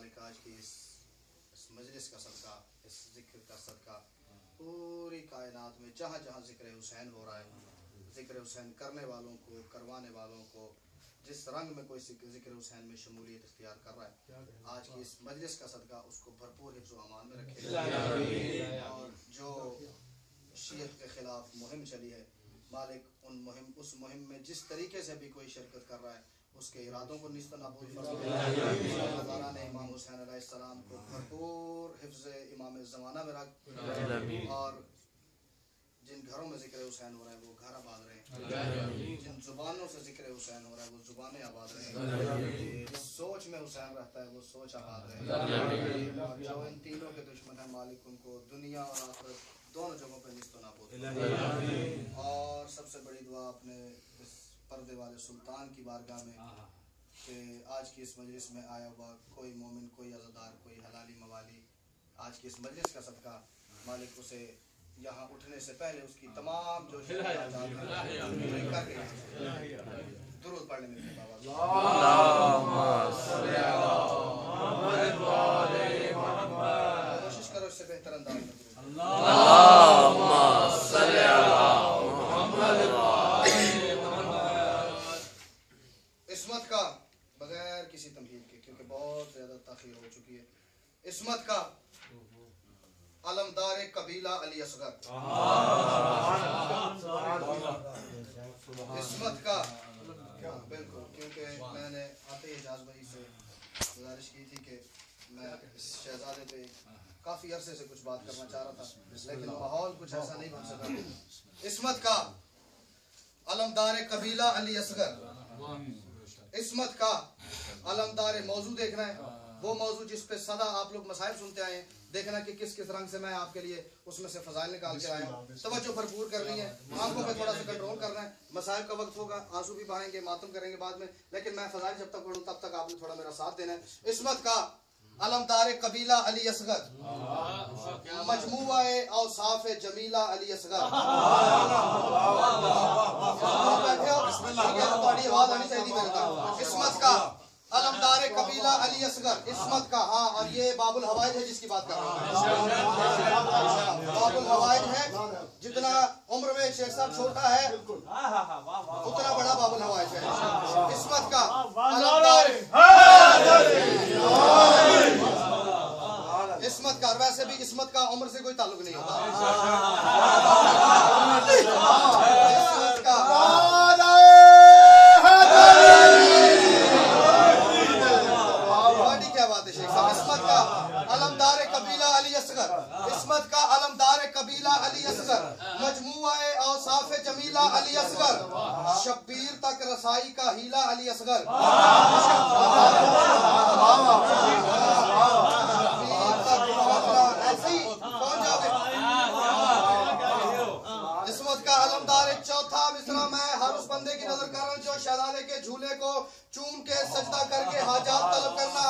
मालिक आज की इस मजलिस का सदका, इस जिक्र का सदका पूरी कायनात में जहाँ जहाँ जिक्र हुसैन हो रहा है, जिक्र हुसैन करने वालों को, करवाने वालों को, जिस रंग में कोई जिक्र हुसैन में शमूलियत इख्तियार कर रहा है, आज की इस मजलिस का सदका उसको भरपूर हिफ्ज़ व अमान में रखे। और जो शियत के खिलाफ मुहिम चली है, मालिक उस मुहिम में जिस तरीके से भी कोई शिरकत कर रहा है उसके इरादों को निस्त नाबूद फरमाए। ने इमाम हुसैन अलैहिस्सलाम को भरपूर हिफ्ज़ इमाम ज़माना में रख, और जिन घरों में जिक्र हुसैन हो रहा है वो घर आबाद रहे, जिन जुबानों से जिक्र हुसैन हो रहा है वो जुबानें आबाद रहे, जिस सोच में हुसैन रहता है वो सोच आबाद रहे। और जो इन तीनों के दुश्मन है मालिक उनको दुनिया और आखिरत दोनों जगहों पर निस्त नाबूद। और सबसे बड़ी दुआ अपने इस पर्दे वाले सुल्तान की बारगाह में कि आज की इस मजलिस में आया हुआ कोई मोमिन, कोई अज़ादार, कोई हलाली मवाली, आज की इस मजलिस का सदका मालिक उसे यहाँ उठने से पहले उसकी तमाम जो दुरूद पढ़ने में कोशिश करो इससे बेहतर अंदाज में। इस्मत का बगैर किसी तमहीद के, क्योंकि बहुत ज्यादा ताख़ीर हो चुकी है, इस्मत का अलमदार कबीला अली असगर, इस्मत का बिल्कुल, क्योंकि मैंने आते ही एजाज भाई से गुजारिश की थी कि मैं इस शहजादे पे काफ़ी अरसे से कुछ बात करना चाह रहा था, लेकिन माहौल कुछ ऐसा नहीं बन सका। इस्मत का अलमदार कबीला अली असगर, इस्मत का अलमदार मौजू देखना है, वो मौजू जिस पे सदा आप लोग मसाइल सुनते आए हैं, देखना कि किस किस रंग से मैं आपके लिए उसमें से फजाइल निकाल के आया हूँ। तवज्जो भरपूर करनी है, आंखों पे थोड़ा सा कंट्रोल करना है। मसाइल का वक्त होगा, आंसू भी बहाएंगे, मातम करेंगे बाद में, लेकिन मैं फजाइल जब तक पढ़ूँ तब तक आपने थोड़ा मेरा साथ देना है। इस्मत का अलमदार कबीला अली असगर, मजमुआए औसाफ जमीला अली असगर। आवाज आनी चाहिए मेरे तक। इस्मत का अलमदार कबीला अली असगर, इस्मत का, हाँ, और ये बाबुल हवाइज है जिसकी बात कर रहा हूँ। बाबुल हवाइज है, जितना उम्र में शेख साहब छोटा है उतना बड़ा बाबुल हवाइज है। इस्मत का अलमदार, इस्मत का, वैसे भी इस्मत का उम्र से कोई ताल्लुक नहीं होता। इस्मत का इस्मत का अलमदार कबीला अली असगर, इस्मत का अलमदार कबीला अली असगर, मजमुआए औसाफ जमीला अली असगर, शब्बीर तक रसाई का हीला अली असगर। ऐसे ही कौन जाओगे? इस्मत का अलमदार चौथा मिसरा, मैं हर उस बंदे की नजर कर रहा हूँ जो शहजादे के झूले को चूम के सजदा करके हाजात तलब करना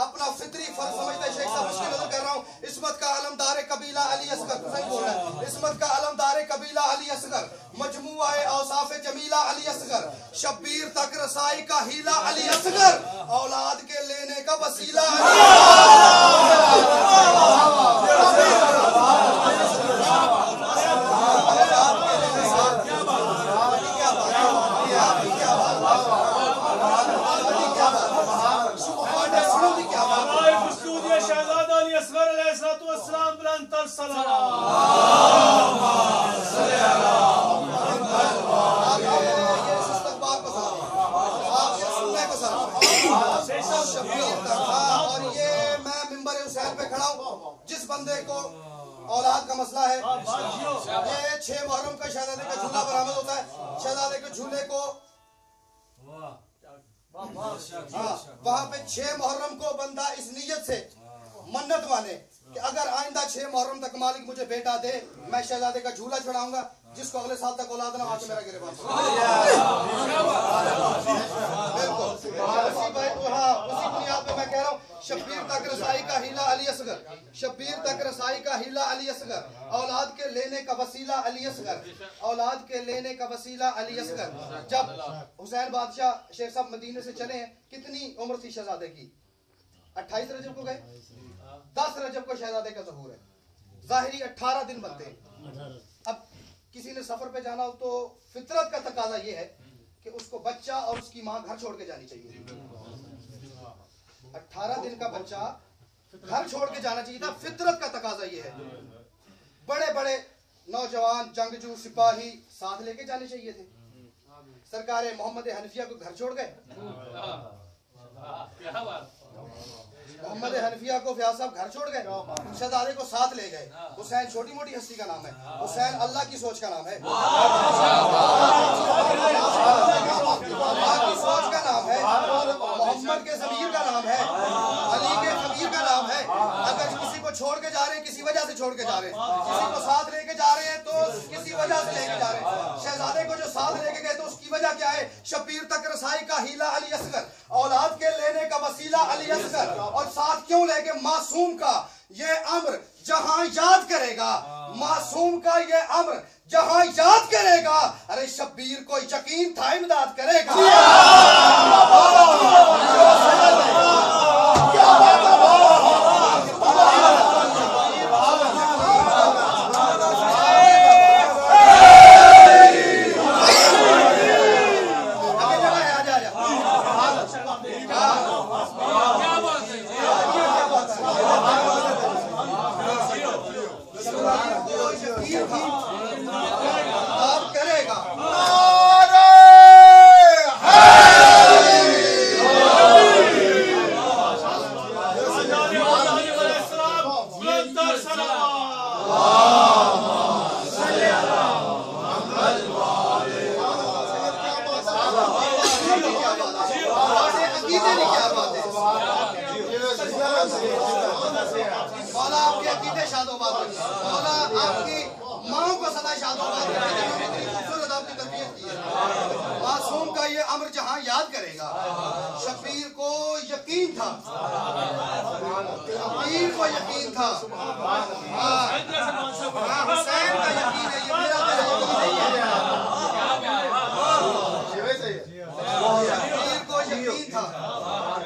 अपना फितरी फर्ज समझते शेख साहब, उसकी नजर कर रहा हूँ। इस्मत का अलमदार कबीला अली असगर, सही बोल रहा है। इस्मत का अलमदार कबीला अली असगर, मजमुआए औसाफ जमीला अली असगर, शब्बीर तक रसाई का हीला अली असगर, औलाद के लेने का वसीला बंदे को औलाद का मसला है। ये 6 मुहर्रम का शहजादे का झूला बरामद होता है। शहजादे के झूले को वहाँ पे 6 मुहर्रम को बंदा इस नियत से मन्नत माने कि अगर आइंदा 6 मुहर्रम तक मालिक मुझे बेटा दे, मैं शहजादे का झूला चढ़ाऊंगा जिसको अगले साल तक औलाद ना आके मेरा गिरफ्तार। बिल्कुल उसी बुनियाद पे मैं कह रहा हूँ, शब्बीर तक रसाई का हीला अली असगर, शब्बीर तक रसाई का हीला अली असगर, औलाद के लेने का वसीला अली असगर, औलाद के लेने का वसीला अली असगर। जब हुसैन बादशाह शेख साहब मदीने से चले हैं, कितनी उम्र थी शहजादे की? 28 रजब को गए, 10 रजब को शहजादे का ज़हूर है, ज़ाहिरी 18 दिन बनते हैं। अब किसी ने सफर पे जाना हो तो फितरत का तकाजा ये है कि उसको बच्चा और उसकी माँ घर छोड़ के जानी चाहिए। 18 दिन का बच्चा घर छोड़ के जाना चाहिए था, फितरत का तकाजा ये है। बड़े बड़े नौजवान जंगजू सिपाही साथ लेके जाने चाहिए थे। सरकार मोहम्मद हनफिया को घर छोड़ गए, मोहम्मद हनफिया को फयाज साहब घर छोड़ गए, शहजादे को साथ ले गए। हुसैन छोटी मोटी हस्ती का नाम है, हुसैन अल्लाह की सोच का नाम है, अल्लाह की सोच का नाम है, मोहम्मद के ज़मीर का नाम है, अली के ज़मीर का नाम है। अगर किसी को छोड़ के जा रहे हैं, किसी वजह से छोड़ के जा रहे हैं, किसी को साथ लेके जा रहे हैं तो किसी वजह से लेके जा रहे हैं। शहजादे को जो साथ लेके गए तो उसकी वजह क्या है? शब्बीर तक रसाई का हीला अली असगर, औलाद के लेने का वसीला अली असगर। और साथ क्यों लेके? मासूम का ये अम्र जहां याद करेगा, मासूम का ये अम्र जहां याद करेगा। अरे शब्बीर को यकीन था इमदाद करेगा। मौला आपके अकीदे शादोबाद रखे, मौला आपकी माँ को सदा शादोबाद रखे, खूबसूरत आपकी तरबियत की है। मासूम का ये अम्र जहां याद करेगा। शब्बीर को यकीन था, शब्बीर को यकीन था, हुसैन का यकीन है, ये मेरा यकीन नहीं है। शब्बीर को यकीन था।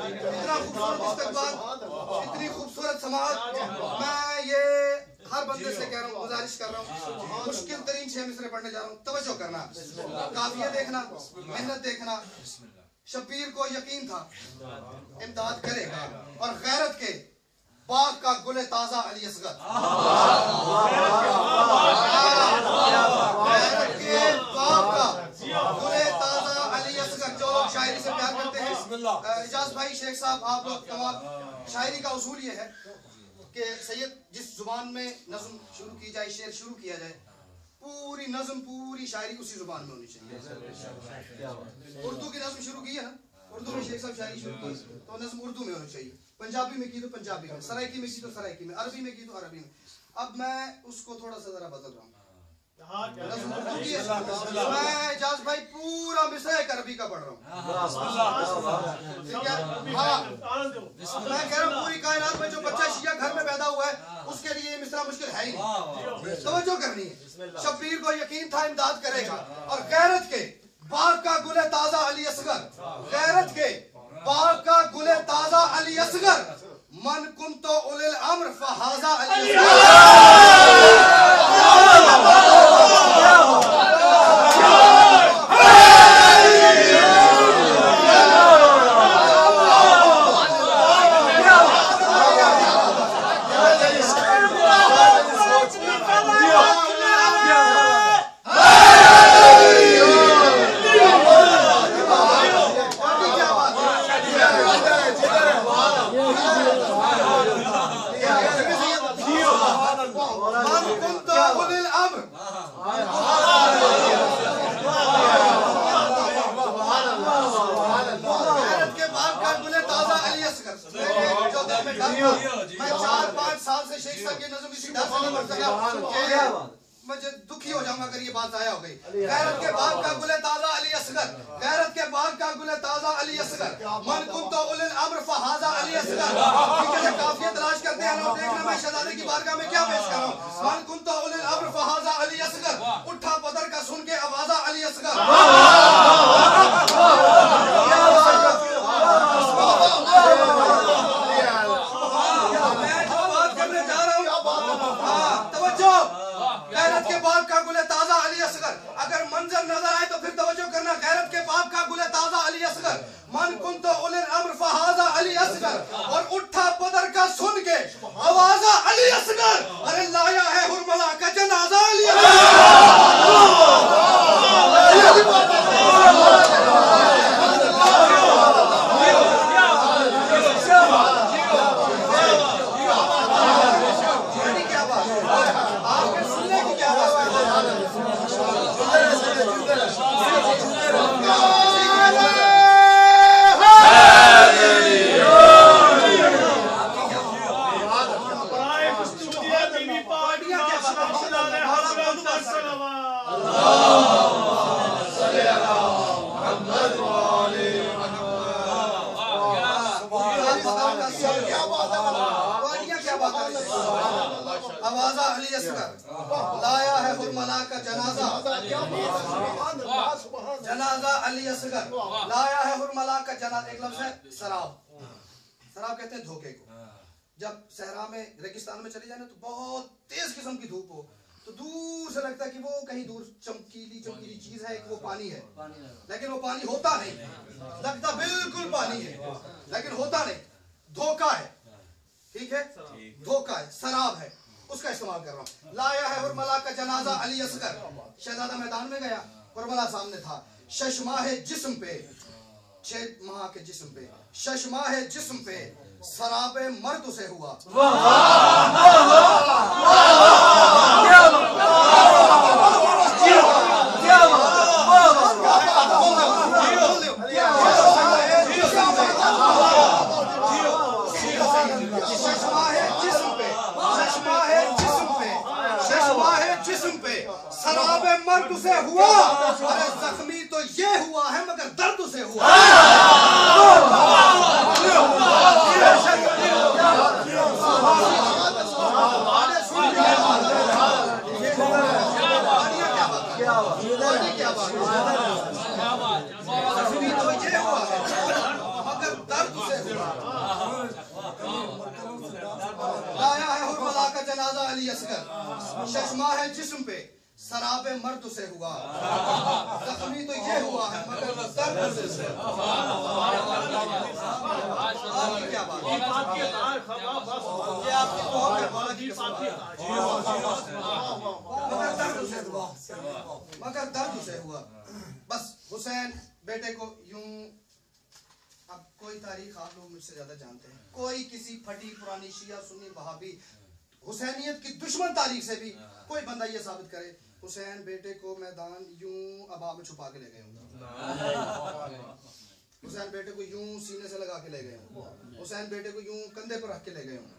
इतना खूबसूरत इस्तकबाल, इतनी खूबसूरत समाज। मैं ये हर बंदे से कह रहा हूँ, गुजारिश कर रहा हूँ, मुश्किल तरीन 6 मिसरे पढ़ने जा रहा हूँ, तवज्जो करना, काफिया देखना, मेहनत देखना। शब्बीर को यकीन था इमदाद करेगा और गैरत के बाग का गुले ताजा अली असगर, गैरत के बाग का गुले ताजा अली असगर। जो लोग शायरी से प्यार करते हैं, इजाज भाई, शेख साहब, आप लोग तमाम, शायरी का उसूल ये है कि सैयद जिस जुबान में नज़्म शुरू की जाए, शेर शुरू किया जाए, पूरी नज़्म पूरी शायरी उसी जुबान में होनी चाहिए। उर्दू की नज़्म शुरू की है ना, उर्दू में शेख साहब शायरी शुरू की तो नज़्म उर्दू में होनी चाहिए, पंजाबी में की तो पंजाबी में, सराइकी में की तो सराइकी में, अरबी में की तो अरबी में। अब मैं उसको थोड़ा सा जरा बदल रहा हूँ। मैं इजाज भाई पूरा मिसरा अरबी का पढ़ रहा हूँ। ठीक है, हाँ, मैं कह रहा हूँ पूरी कायनात में जो बच्चा शिया घर में पैदा हुआ है उसके लिए ये मिसरा मुश्किल है ही नहीं, तवज्जो करनी है। शब्बीर को यकीन था इमदाद करेगा और गैरत के बाग का गुले ताजा अली असगर, गैरत के बाग का गुले ताजा अली असगर, मन कुन तो उलिल अम्र फहाजा अली मुझे दुखी हो जाऊंगा अगर ये बात आया हो गई। गैरत के बाग का गुले ताजा अली असगर, गैरत के बाग का गुले ताजा अली असगर, मन कुन तो उलिल अम्र फहाजा अली असगर। ठीक है, काफिया तलाश करते हैं लोग, देखना मैं शहजादे की बारगाह में क्या पेश कर रहा हूँ। मन कुन तो उलिल अम्र फहाजा अली असगर, उठा पदर का सुन के आवाजा अली असगर। नवाजा अली असगर, लाया है हुरमला का जनाजा, जनाजा अली असगर, लाया है हुरमला का जनाजा। एक लफ्ज है शराब। शराब कहते हैं धोखे को। जब सहरा में रेगिस्तान में चले जाए ना तो बहुत तेज किस्म की धूप हो तो दूर से लगता है कि वो कहीं दूर चमकीली चमकीली चीज है कि वो पानी है, लेकिन वो पानी होता नहीं, लगता बिल्कुल पानी है लेकिन होता नहीं, धोखा है। ठीक है, धोखा है, शराब है, उसका इस्तेमाल कर रहा हूँ। लाया है हुरमला का जनाजा अली असगर, शहजादा मैदान में गया, हुरमला सामने था। शशमा है जिस्म पे, 6 माह के जिस्म पे, शशमा है जिस्म पे, शराबे मर्द उसे हुआ। शराबे मर्द उसे हुआ। अरे जख्मी तो ये हुआ है मगर दर्द उसे हुआ। जख्मी तो ये हुआ है मगर दर्द उसे हुआ। लाया है हुरमला का जनाजा अली असगर, शशमा है जिस्म पे, शराबे मर्द से हुआ। जख्मी तो ये हुआ है मगर दर्द से हुआ। क्या बात है, ये आपकी मगर दर्द से हुआ, मगर दर्द से हुआ। बस हुसैन बेटे को यूं, अब कोई तारीख आप लोग मुझसे ज्यादा जानते हैं, कोई किसी फटी पुरानी शिया सुन्नी वहाबी हुसैनियत की दुश्मन तारीख से भी कोई बंदा ये साबित करे हुसैन बेटे को मैदान यूं अबा में छुपा के ले गए होंगे, हुसैन बेटे को यूं सीने से लगा के ले गए होंगे, हुसैन बेटे को यूं कंधे पर रख के ले गए होंगे।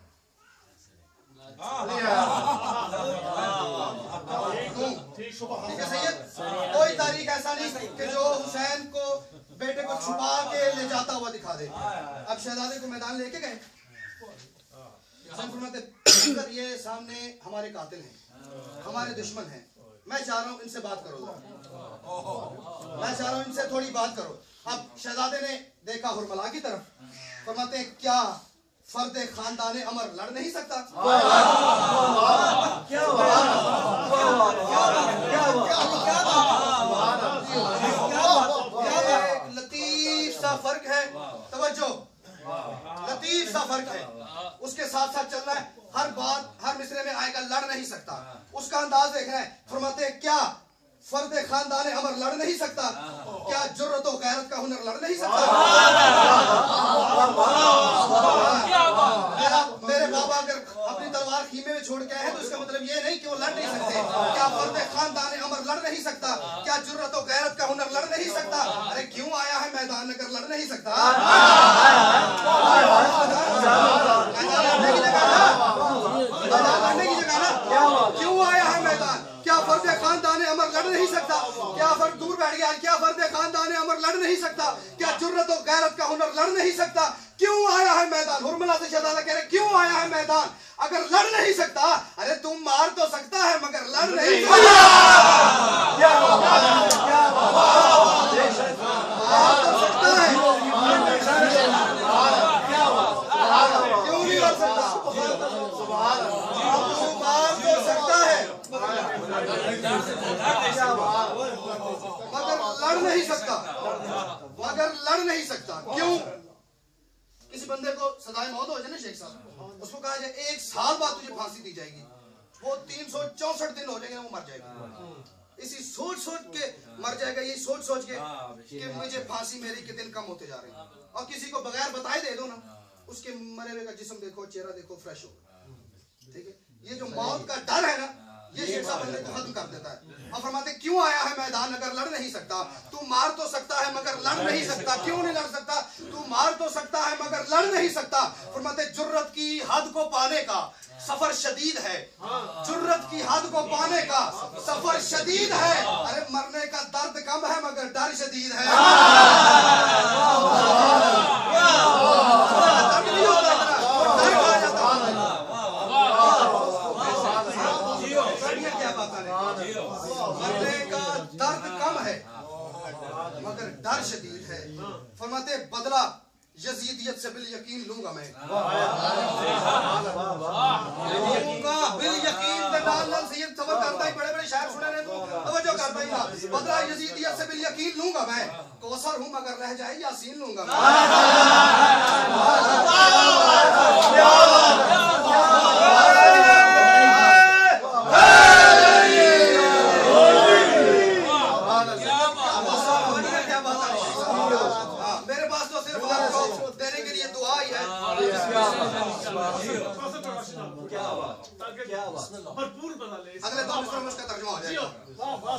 कोई तारीख ऐसा नहीं कि जो हुसैन को बेटे को छुपा के ले जाता हुआ दिखा दे। अब शहजादे को मैदान लेके गए, ये सामने हमारे कातिल हैं, हमारे दुश्मन हैं, मैं चाह रहा हूं इनसे बात करो, मैं चाह रहा हूं इनसे थोड़ी बात करो। अब शहजादे ने देखा हुरमला की तरफ, फरमाते हैं क्या फर्दे खानदाने अमर लड़ नहीं सकता? लतीफ सा फर्क है, तवज्जो, लतीफ सा फर्क है, उसके साथ साथ चलना है। हर बात हर मिसरे में आएगा लड़ नहीं सकता, उसका अंदाज देखना है। फरमाते हैं क्या फर्दे खानदाने अमर लड़ नहीं सकता? क्या जुर्रत और गैरत का हुनर लड़ नहीं सकता? मेरे बाबा अगर अपनी तलवार खीमे में छोड़ के आए हैं तो इसका मतलब ये नहीं कि वो लड़ नहीं सकते। क्या फर्दे खानदाने अमर लड़ नहीं सकता? क्या जुर्रत और गैरत का हुनर लड़ नहीं सकता? अरे क्यों आया है मैदान अगर लड़ नहीं सकता? लड़ने की जगह ना, क्यों आया है मैदान? क्या फर्दे खानदाने अमर लड़ नहीं सकता? क्या फर्द दूर बैठ गया, क्या फर्दे खानदाने अमर लड़ नहीं सकता? क्या जुर्रत और गैरत का हुनर लड़ नहीं सकता? क्यों आया है मैदान? हुरमला से शहजादा कह रहे क्यों आया है मैदान अगर लड़ नहीं सकता? अरे तुम मार तो सकता है मगर लड़ नहीं सकता। मार तो सकता है, क्यों नहीं लड़ सकता? मार तो सकता है मगर लड़ नहीं सकता, मगर लड़ नहीं सकता। क्यों? किसी बंदे को सजाए मौत हो जाए ना शेख साहब, उसको कहा जाए 1 साल बाद तुझे फांसी दी जाएगी, वो 364 दिन हो जाएंगे वो मर जाएगा। इसी सोच सोच के मर जाएगा, यही सोच सोच के कि मुझे फांसी मेरी के दिन कम होते जा रहे हैं। और किसी को बगैर बताए दे दो ना, उसके मरे हुए का जिस्म देखो, चेहरा देखो, फ्रेश हो। ठीक है, ये जो मौत का डर है ना, ये शेख साहब बंदे को खत्म कर देता है। अब फरमाते क्यों आया है मैदान अगर लड़ नहीं सकता? तू मार तो सकता है मगर लड़ नहीं सकता। क्यों नहीं लड़ सकता? तू मार तो सकता है मगर लड़ नहीं सकता। फरमाते जुर्रत की हद को पाने का सफर शदीद है, जुर्रत की हद को पाने का सफर शदीद है। अरे मरने का दर्द कम है मगर डर शदीद है। दर्द नहीं होता, डर आ जाता। फरमाते बदला यजीदियत से बिल यकीन लूंगा मैं। लूंगा बिल यकीन ते डालना सैयद सबर करता ही बड़े बड़े शायर सुने ने तो तवज्जो करता ही ना। बदला यजीदियत से बिल यकीन लूंगा मैं, कौसर हूं मगर रह जाए यासीन लूंगा मैं। अगले 2 मिनट में इसका तर्जुमा हो जाएगा।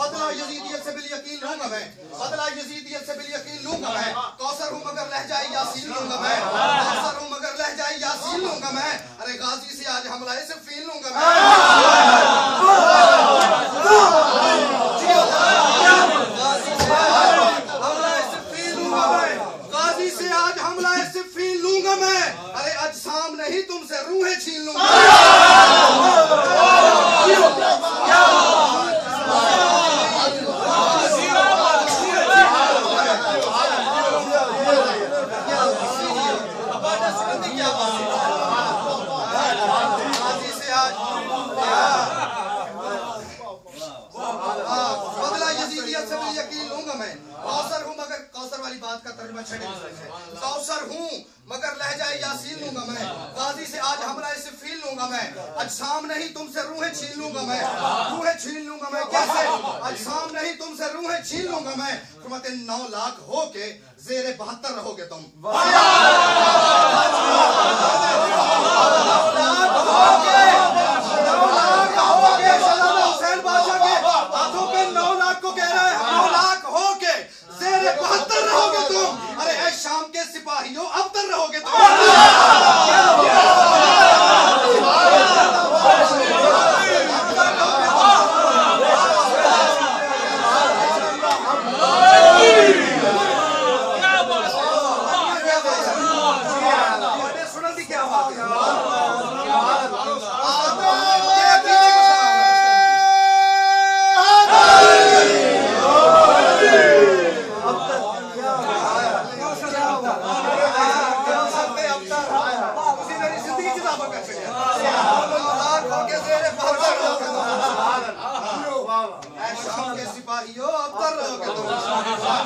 बदला यजीदियत से बिल यकीन लूंगा मैं, बदला यजीदियत से बिल यकीन लूंगा मैं, कौसर हूं मगर लह जाए यासीन लूंगा मैं, कौसर हूं मगर लह जाए यासीन लूंगा मैं। अरे गाजी से आज हमला है सिर्फ फील लूंगा मैं। गाजी से हमला है सिर्फ फील लूंगा मैं, गाजी से आज हमला है सिर्फ फील लूंगा मैं। अरे अजसाम नहीं तुमसे रूहें छीन लूंगा। कौसर हूं मगर लह जाए यासीन लूंगा मैं, गाजी से आज हमला से फील लूंगा मैं। अजसाम नहीं तुमसे रूहें छीन लूंगा मैं, रूहें छीन लूंगा मैं। कैसे? अजसाम नहीं तुमसे रूहें छीन लूंगा मैं। फरमाते 9 लाख हो के ज़ेरे 72 रहोगे तुम। 9 लाख हो के हुसैन बादशाह के हाथों पे 9 लाख को कह रहा है 9 लाख हो के ज़ेरे 72 रहोगे तुम। अरे ऐ शाम के सिपाहियों अब तक रहोगे तुम।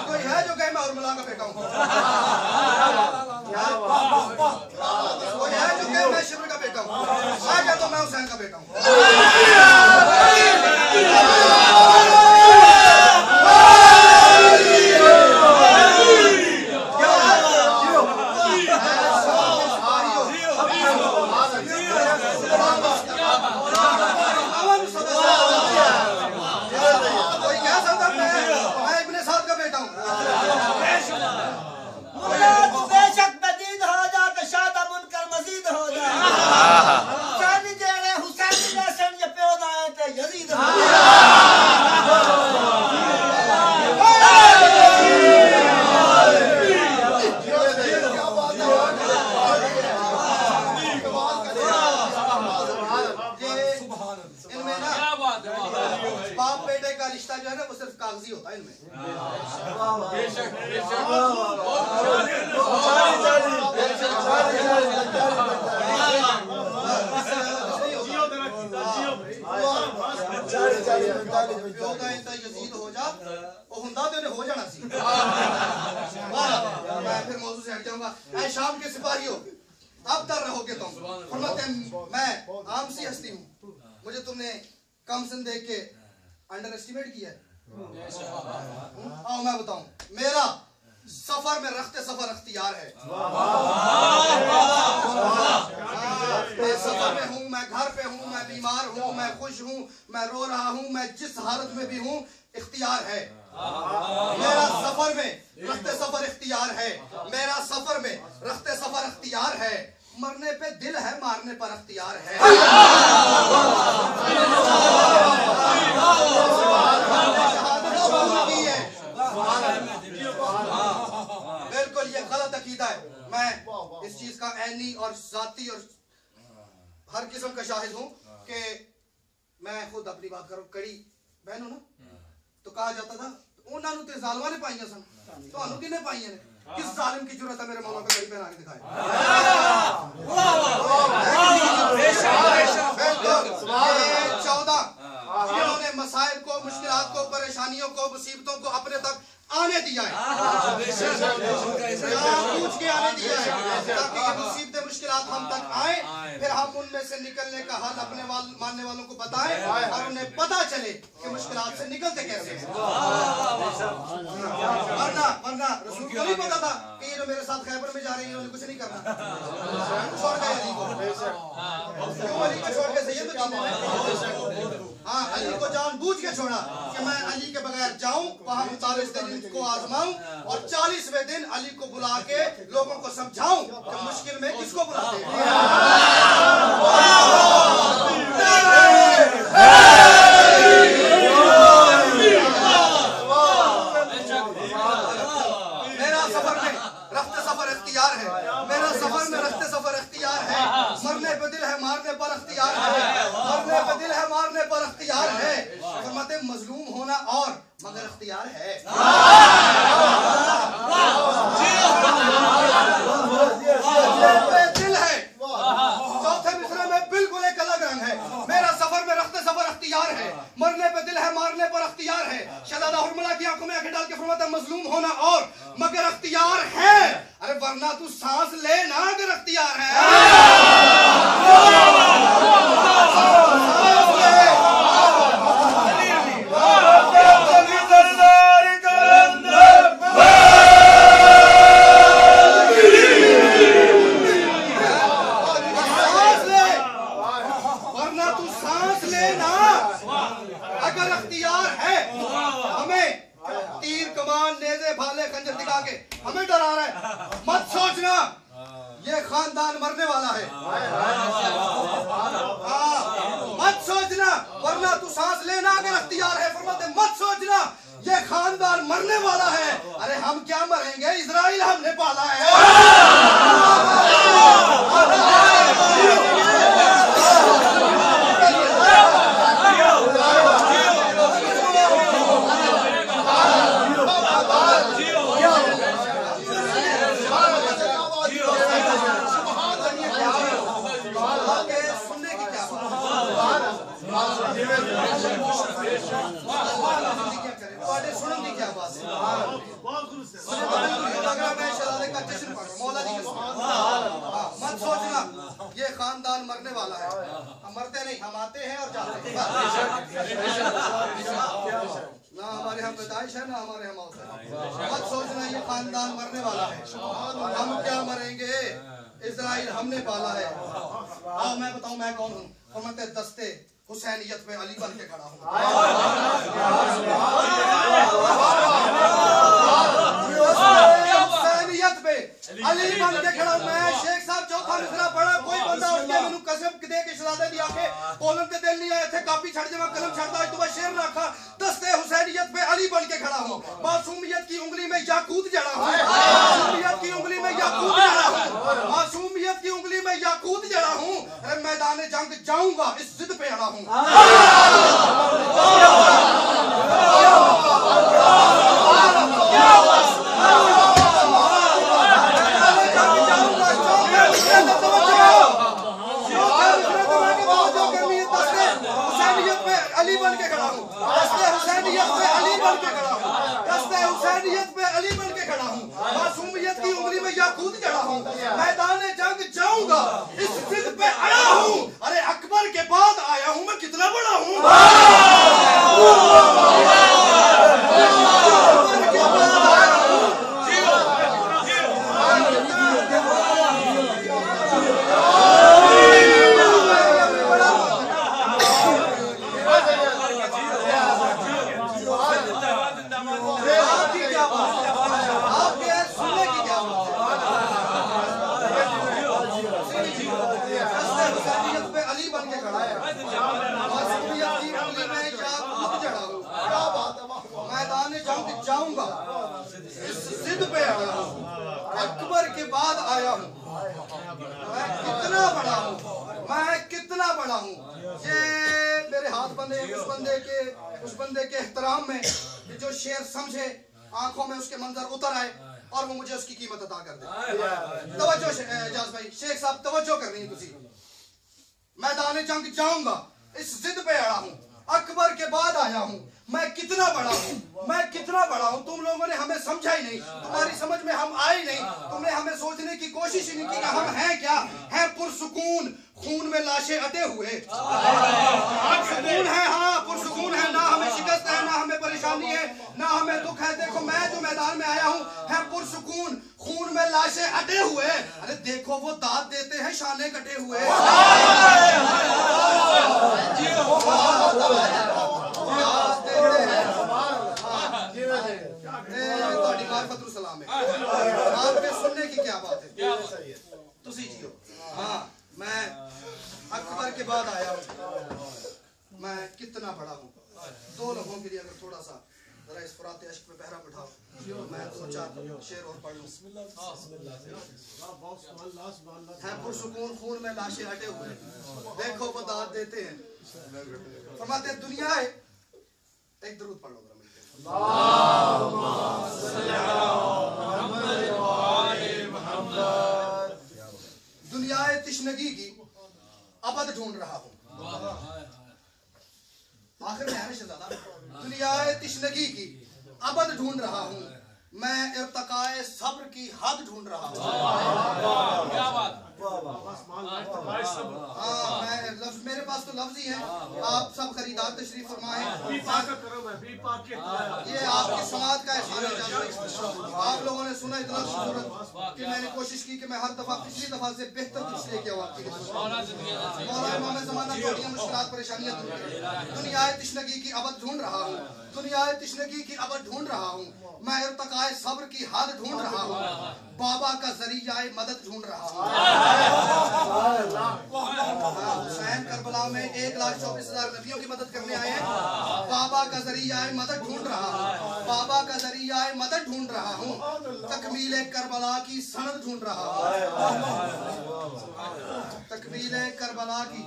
कोई है जो कहे मैं उर्मिला का बेटा हूँ? कोई है जो कहे मैं शिब्र का बेटा हूँ? मैं कहता हूँ मैं हुसैन का बेटा हूँ। बाप बेटे का रिश्ता जो है ना वो सिर्फ कागजी होता है इनमें। यजीद हो जा वो हुंदा तो हो जाना सी। मैं फिर मौजू से हट जाऊंगा। ऐ शाम के सिपाहियों अब तक रहोगे तुम। फरमाते मैं आम सी हस्ती हूँ, मुझे तुमने कम सन देख के अंडर एस्टिमेट किया है। आओ मैं बताऊं, मेरा सफर में रखते सफर अख्तियार है। मैं सफर में हूँ, मैं घर पे हूँ, मैं बीमार हूँ, मैं खुश हूँ, मैं रो रहा हूँ, मैं जिस हालत में भी हूँ इख्तियार है। मेरा सफर में रखते सफर इख्तियार है, मेरा सफर में रखते सफर इख्तियार है। मरने पे दिल है, मारने पर अख्तियार है। बिल्कुल ये गलत अकीदा है। मैं इस चीज का ऐनी और जाती और हर किस्म का शाहिद हूँ कि मैं खुद अपनी बात करूँ। कड़ी बहन हो ना तो कहा जाता था उन्होंने तो जालवा ने पाइया सन, तो किन्ने पाइया ने? किस जालिम की जरूरत है मेरे मौला को घड़ी पहना के दिखाए? 14 जिन्होंने मसाइब को, मुश्किलात को, परेशानियों को, मुसीबतों को अपने तक आने दिया है, पूछ के आने दिया है, ताकि ये मुसीबतें मुश्किलात हम तक आए, फिर हम उनमें से निकलने का हल अपने मानने वालों को बताएं और उन्हें पता चले कि मुश्किलात से निकलते कैसे हैं। वरना रसूल को नहीं पता था कि ये जो मेरे साथ खैबर में जा रहे हैं इन्होंने कुछ नहीं करना, छोड़ गए अली को। क्यों अली को छोड़ के सैयद अली को जानबूझ के छोड़ा कि मैं अली के बगैर जाऊं, वहां 40 दिन को आजमाऊं और 40वें दिन अली को बुला के लोगों को समझाऊं कि मुश्किल में किसको बुलाते हैं। मेरा सफर में रफ्ते सफर इख्तियार है, मेरा सफर में रफ्ते सफर इख्तियार है, मरने पे दिल है मारने पर इख्तियार है, मरने पे दिल है मारने पर इख्तियार है, फरमाते मजलूम होना और मगर इख्तियार है। दिल है चौथे मिसरे में बिल्कुल एक अलग रंग है। मेरा सफर में रफ्ते सफर इख्तियार है, मरने पे दिल है मारने पर इख्तियार है। शहजादा हुरमला की आंखों में आंखें डाल के फरमाता मजलूम होना और मगर इख्तियार है। अरे वरना तू सांस ले ना अगर इख्तियार है। हमें डरा रहा है, मत सोचना ये खानदान मरने वाला है। मत सोचना वरना तू सांस लेना अगर इख्तियार है। फरमाते मत सोचना ये खानदान मरने वाला है। अरे हम क्या मरेंगे, इजराइल हमने पाला है। मत सोचना ये खानदान मरने वाला है। हम मरते नहीं, हम आते हैं और जाते हैं। ना हमारे यहाँ पैदाइश है ना हमारे यहाँ मौत है। मत सोचना ये खानदान मरने वाला है। हम क्या मरेंगे, इजराइल हमने पाला है। आओ मैं बताऊं मैं कौन हूँ। फरमाते दस्ते हुसैनियत पे अली बन के खड़ा हूँ। हुसैनियत पे अली बन के खड़ा हूँ मैं। शेख साहब चौथा मिसरा पढ़ा, कोई बंदा उठ के मैनू कसम दे के शरादे दी आके कोलम ते दिल नहीं आए थे, कापी छड़ जमा कलम छड़दा आज तो शेर रखा। दस्ते हुसैनियत पे अली बन के खड़ा हूँ। मासूमियत की उंगली में याकूत जड़ा हूँ। मासूमियत की उंगली में याकूत जड़ा हूँ। मासूमियत की उंगली में याकूत जड़ा हूँ। अरे मैदान जंग जाऊंगा इस जिद पे अड़ा हूँ। अली बन के खड़ा हूँ। दस्ते हुसैनियत पे अली बन के खड़ा हूँ। दस्ते हुसैनियत पे अली बन के खड़ा हूँ। मासूमियत की उंगली में याकूत जड़ा हूँ। मैदान जंग जाऊंगा इस जिद पे अड़ा हूँ। अरे अकबर के बाद आया हूँ मैं, कितना बड़ा हूँ। जाऊंगा इस जिद पे अकबर के बाद आया हूँ। मैं कितना बड़ा हूँ, मैं कितना बड़ा हूँ। ये मेरे हाथ बंधे उस बंदे के एहतराम में जो शेर समझे, आंखों में उसके मंजर उतर आए और वो मुझे उसकी कीमत अता कर दे। तवज्जो एजाज भाई, शेख साहब तवज्जो करनी है तुसी। मैदान जंग जाऊंगा, इस जिद पे अड़ा हूं, अकबर के बाद आया हूं। मैं कितना बड़ा हूं, मैं कितना बड़ा हूं। तुम लोगों ने हमें समझा ही नहीं, तुम्हारी समझ में हम आए नहीं, तुमने हमें सोचने की कोशिश ही नहीं की कि हम हैं क्या। हैं पुरसुकून, खून में लाशें अटे हुए, सुकून है, हाँ पुरसुकून है, ना हमें शिकस्त है, ना हमें परेशानी है, ना हमें दुख है। देखो मैं जो मैदान में आया हूँ है पुरसुकून, खून में लाशें अटे हुए। अरे देखो वो दाद देते हैं शाने कटे हुए। सलाम है, आप पे सुनने की क्या बात है, तुसी जियो। हाँ मैं अकबर के बाद आया हूँ, मैं कितना बड़ा हूँ। दो लोगों के लिए अगर थोड़ा सा जरा इस फुरात अश्क पे पहरा बिठाओ, मैं सोचा शेर और पढ़ लूं। है पुरसुकून, खून में लाशें हटे हुए, देखो वो दाद देते हैं। फरमाते हैं दुनिया है, एक दरूद पढ़ लो जरा मिलके। दुनियाए तिश्नगी की अबद ढूंढ रहा हूँ। आखिर में है ना शहजादा, दुनियाए तिश्नगी की अबद ढूंढ रहा हूँ, मैं इर्तकाए सब्र की हद ढूंढ रहा हूँ। क्या बात। हाँ मैं लफ्ज, मेरे पास तो लफ्ज ही है, आप सब खरीदार तशरीफ फरमाए। ये आपकी समाज का एहसान है। आप लोगों ने सुना इतना खूबसूरत कि मैंने कोशिश की कि मैं हर दफा पिछली दफा से बेहतर कुछ लेके आऊँ आपके लिए। मौला इमाम ज़माना थोड़ी मुश्किलात परेशानियां दूर करें। दुनियाए तिश्नगी की अबद ढूंढ रहा हूँ, दुनियाए तिश्नगी की अबद ढूंढ रहा हूँ, मैं इर्तकाए सब्र की हद ढूंढ रहा हूँ, बाबा का जरियाए मदद ढूंढ रहा हूँ। हुसैन करबला में 1,24,000 नबियों की मदद करने आए हैं। बाबा का जरियाए मदद ढूंढ रहा हूँ, बाबा का जरियाए मदद ढूंढ रहा हूँ, तकमीले करबला की सनद ढूंढ रहा हूँ, तकमीले करबला की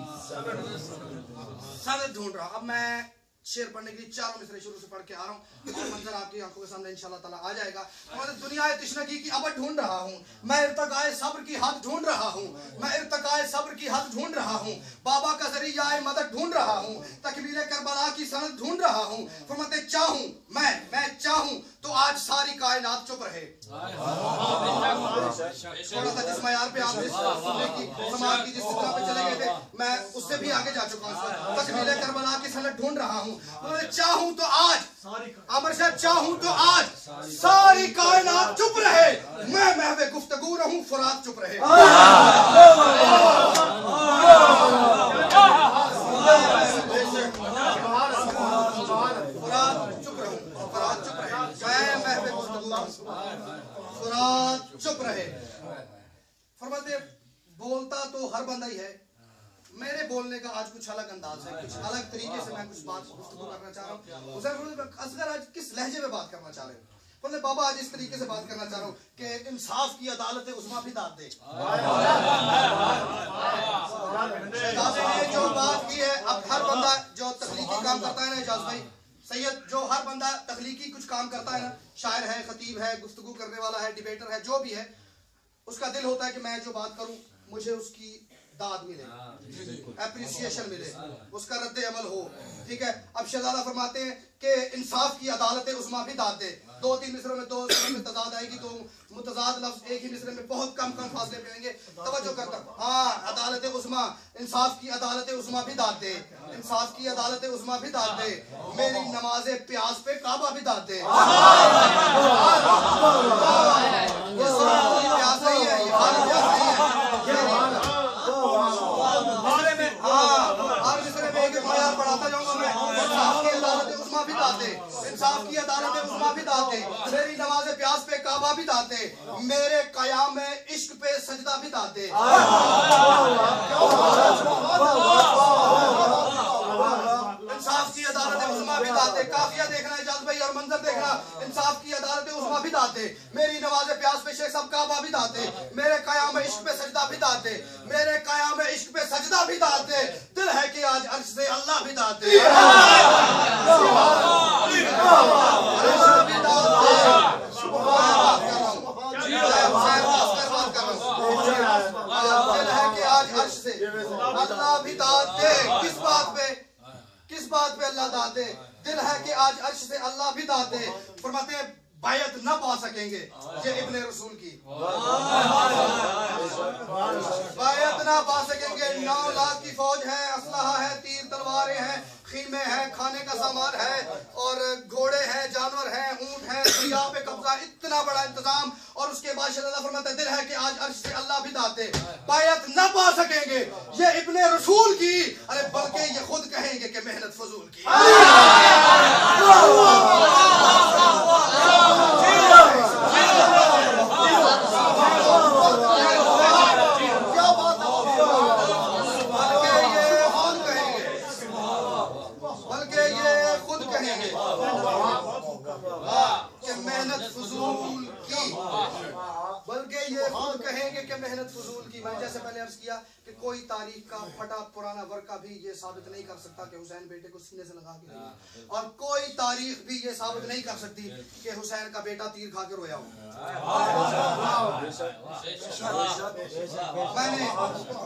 सनद ढूंढ रहा हूँ। अब मैं शेर पढ़ने के लिए चारों मिसरे शुरू से पढ़ के आ रहा हूँ और मंजर आपकी आंखों के सामने इंशाल्लाह ताला आ जाएगा। और दुनिया तिश्नगी की अबद ढूंढ रहा हूँ, मैं इर्तकाए सब्र की हद ढूंढ रहा हूँ, मैं इर्तकाए सब्र की हद ढूंढ रहा हूँ, बाबा का जरियाए मदद ढूंढ रहा हूँ, तकमीले करबला की सनद ढूंढ रहा हूँ। फरमाते चाहूँ मैं चाहूँ तो आज सारी कायनात चुप रहे। थोड़ा सा जिस मयार पे आप सुनने की समाज की जिस तरह पे चले गए थे, मैं उससे भी आगे जा चुका हूँ। तकमीले करबला की सनद ढूंढ रहा हूँ, चाहूं तो आज, अमर साहब चाहूं तो आज सारी कायनात चुप रहे, मैं महवे गुफ्तगू रहूं, फुरात चुप रहे। फुरात चुप रहूं, फुरात चुप रहे, मैं महवे गुफ्तगू रहूं, फुरात चुप रहे। फरमाते बोलता तो हर बंदा ही है, मेरे बोलने का आज कुछ अलग अंदाज है, कुछ अलग तरीके से मैं कुछ बात गुफ्तगू करना चाह रहा हूँ। असगर आज किस लहजे में बात करना चाह रहे हो? बोले बाबा आज इस तरीके से बात करना चाह रहा हूँ कि इंसाफ की अदालत उस्मा भी दाद दे। ने जो बात की है, अब हर बंदा जो तख्लीकी काम करता है ना एजाज भाई, सैयद जो हर बंदा तख्लीकी कुछ काम करता है ना, शायर है, खतीब है, गुफ्तगू करने वाला है, डिबेटर है, जो भी है, उसका दिल होता है कि मैं जो बात करूं मुझे उसकी दाद मिले, एप्रिसिएशन मिले, उसका रद्द अमल हो। ठीक है, अब शहजादा फरमाते हैं कि इंसाफ की अदालत उस्मा भी दाद दे। 2-3 मिसरों में 2 में तजाद आएगी तो मुतजाद लफ्ज एक ही मिसरे में बहुत कम फासले पे आएंगे। तवज्जो करता, हाँ अदालत उस्मा, इंसाफ की अदालत उस्मा भी दाद दे, इंसाफ की अदालत उस्मा भी दाद दे, मेरी नमाजे प्यास पे काबा भी दाद दे। प्यास नहीं है, ये खाली प्यास नहीं है। हर मिसरे में एक मयार बढ़ाता जाऊंगा मैं। इंसाफ की अदालत उस्मा भी दाद दे, इंसाफ की अदालत उस्मा भी दाद दे, मेरी नमाज प्यास पे काबा भी दाद दे, मेरे कयाम में इश्क पे सजदा भी दाद दे। इंसाफ की अदालत उस्मा भी दाद दे। काफिया देखना है इजाज़ भाई और मंजर देखना। इंसाफ की अदालत उस्मा भी दाद दे, मेरी नमाज प्यास पे शेख साहब काबा भी दाद दे, मेरे कयाम में इश्क पे सजदा भी दाद दे, मेरे कयाम में इश्क पे सजदा भी दाद दे। दिल है कि आज अर्श से अल्लाह भी दाद दे। अर्श से अल्लाह भी दाद दे। किस बात पे अल्लाह दाद दे? दिल है कि आज अर्श से अल्लाह भी दाद दे। फरमाते हैं बायत न पा सकेंगे ये इब्ने रसूल की, बायत ना पा सकेंगे। 9 लाख की फौज है, असलहा है, तीर तलवारें हैं, खीमे है, खाने का सामान है, और घोड़े हैं, जानवर हैं, ऊंट हैं, दरिया पे कब्जा, इतना बड़ा इंतजाम। और उसके बाद शहजादा फरमाता है दिल है कि आज अर्श से अल्लाह भी दाते बायत न पा सकेंगे ये इब्ने रसूल की, अरे बल्कि ये खुद कहेंगे कि मेहनत फजूल की। बल्कि ये खुद कहेंगे कि मेहनत फजूल की। मैंने जैसे पहले अर्ज किया कि कोई तारीख का फटा पुराना वर्का भी ये साबित नहीं कर सकता कि हुसैन बेटे को सीने से लगा के दिया, और कोई तारीख भी ये साबित नहीं कर सकती कि हुसैन का बेटा तीर खा के रोया हो।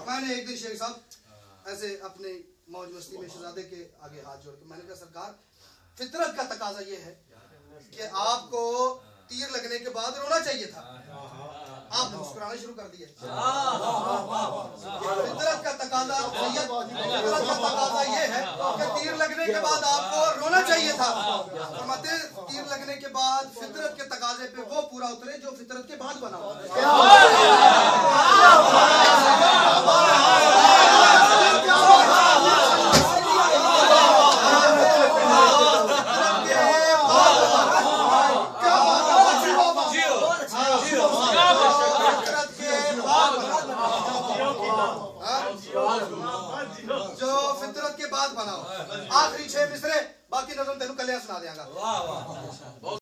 मैंने एक दिन शेख साहब ऐसे अपने मौज मस्ती में शहजादे के आगे हाथ जोड़ के मैंने कहा सरकार फितरत का तकाजा ये है कि आपको तीर लगने के बाद रोना चाहिए था, आपने मुस्कुराना शुरू कर दिया। फितरत का तकाजा ये है कि तीर लगने के बाद आपको रोना चाहिए था। फरमाते तीर लगने के बाद फितरत के तकाजे पे वो पूरा उतरे जो फितरत के बाद बना। जो फितरत के बाद बनाओ। आखिरी 6 मिसरे, बाकी नज़म तेनू कलिया सुना देंगा।